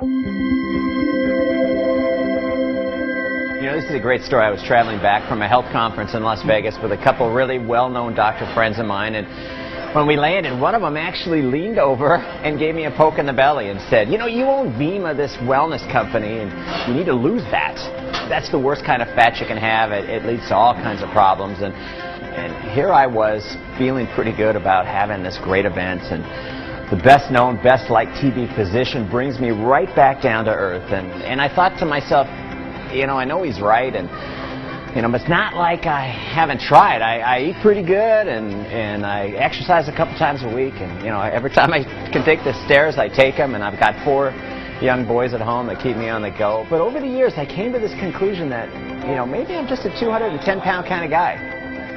You know, this is a great story. I was traveling back from a health conference in Las Vegas with a couple really well-known doctor friends of mine, and when we landed, one of them actually leaned over and gave me a poke in the belly and said, you know, you own Vemma, this wellness company, and you need to lose that. That's the worst kind of fat you can have. It leads to all kinds of problems. And here I was feeling pretty good about having this great event, and the best known, best liked TV physician brings me right back down to earth. And I thought to myself, you know, I know he's right, and you know, but it's not like I haven't tried. I eat pretty good, and I exercise a couple times a week, and you know, every time I can take the stairs, I take them, and I've got 4 young boys at home that keep me on the go. But over the years, I came to this conclusion that, you know, maybe I'm just a 210-pound kind of guy.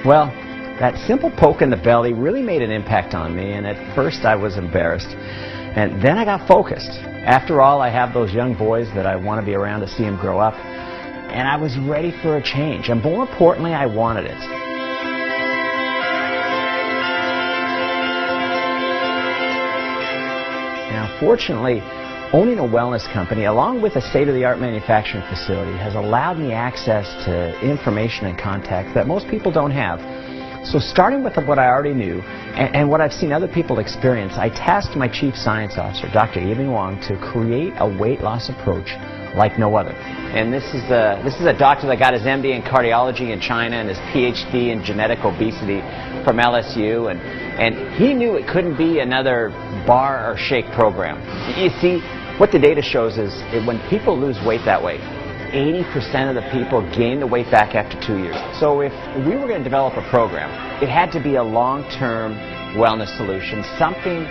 Well, that simple poke in the belly really made an impact on me, and at first I was embarrassed, and then I got focused. After all, I have those young boys that I want to be around to see them grow up. And I was ready for a change, and more importantly, I wanted it. Now, fortunately, owning a wellness company, along with a state-of-the-art manufacturing facility, has allowed me access to information and contacts that most people don't have. So starting with what I already knew, and what I've seen other people experience, I tasked my Chief Science Officer, Dr. Yiming Wang, to create a weight loss approach like no other. And this is a doctor that got his MD in cardiology in China and his PhD in genetic obesity from LSU, and he knew it couldn't be another bar or shake program. You see, what the data shows is when people lose weight that way, 80% of the people gain the weight back after 2 years. So if we were going to develop a program, it had to be a long-term wellness solution, something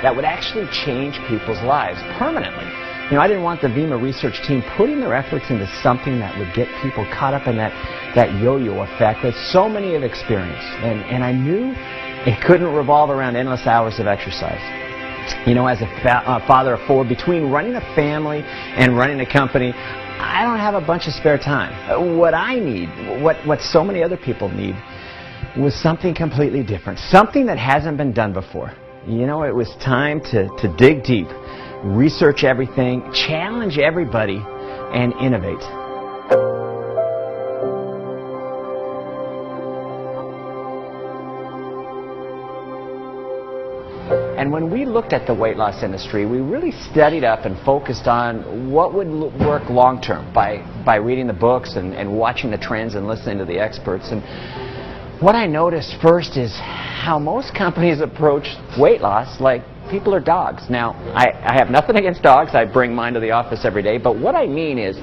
that would actually change people's lives permanently. You know, I didn't want the Vemma research team putting their efforts into something that would get people caught up in that yo-yo effect that so many have experienced. And I knew it couldn't revolve around endless hours of exercise. You know, as a father of 4, between running a family and running a company, I don't have a bunch of spare time. What I need, what so many other people need, was something completely different, something that hasn't been done before. You know, it was time to dig deep, research everything, challenge everybody, and innovate. And when we looked at the weight loss industry, we really studied up and focused on what would work long term by reading the books and watching the trends and listening to the experts. And what I noticed first is how most companies approach weight loss like people are dogs. Now, I have nothing against dogs. I bring mine to the office every day. But what I mean is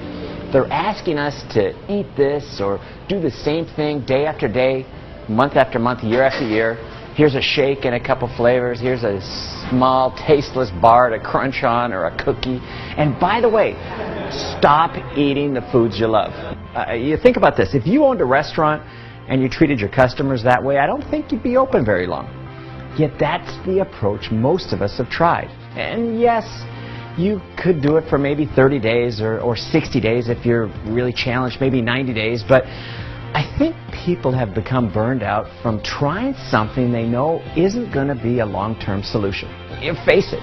they're asking us to eat this or do the same thing day after day, month after month, year after year. Here's a shake and a couple flavors. Here's a small, tasteless bar to crunch on or a cookie. And by the way, stop eating the foods you love. You think about this. If you owned a restaurant and you treated your customers that way, I don't think you'd be open very long. Yet that's the approach most of us have tried. And yes, you could do it for maybe 30 days or 60 days if you're really challenged, maybe 90 days. But I think people have become burned out from trying something they know isn't going to be a long-term solution. You face it.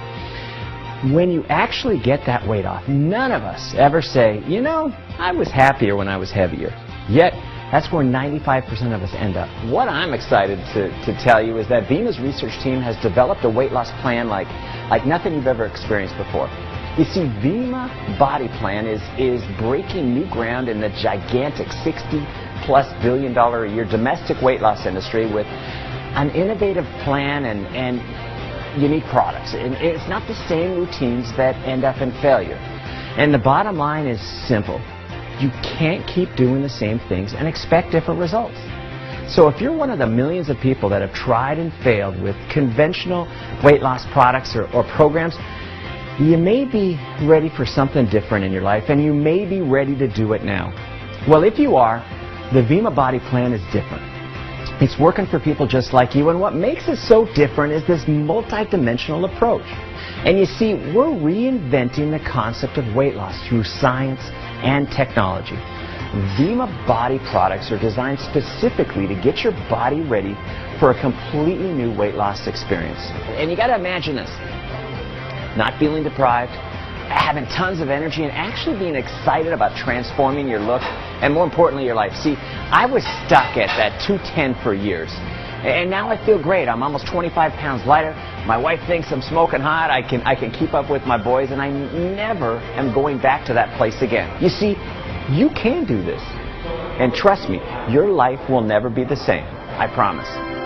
When you actually get that weight off, none of us ever say, you know, I was happier when I was heavier. Yet, that's where 95% of us end up. What I'm excited to tell you is that Vemma's research team has developed a weight loss plan like nothing you've ever experienced before. You see, Vemma Body Plan is breaking new ground in the gigantic $60+ billion a year domestic weight loss industry with an innovative plan and unique products. And it's not the same routines that end up in failure. And the bottom line is simple. You can't keep doing the same things and expect different results. So if you're one of the millions of people that have tried and failed with conventional weight loss products or programs, you may be ready for something different in your life, and you may be ready to do it now. Well, if you are, the Vemma Body Plan is different. It's working for people just like you, and what makes it so different is this multi-dimensional approach. And you see, we're reinventing the concept of weight loss through science and technology. Vemma Body products are designed specifically to get your body ready for a completely new weight loss experience. And you got to imagine this. Not feeling deprived, having tons of energy and actually being excited about transforming your look and, more importantly, your life. See, I was stuck at that 210 for years. And now I feel great. I'm almost 25 pounds lighter. My wife thinks I'm smoking hot. I can keep up with my boys, and I never am going back to that place again. You see, you can do this. And trust me, your life will never be the same. I promise.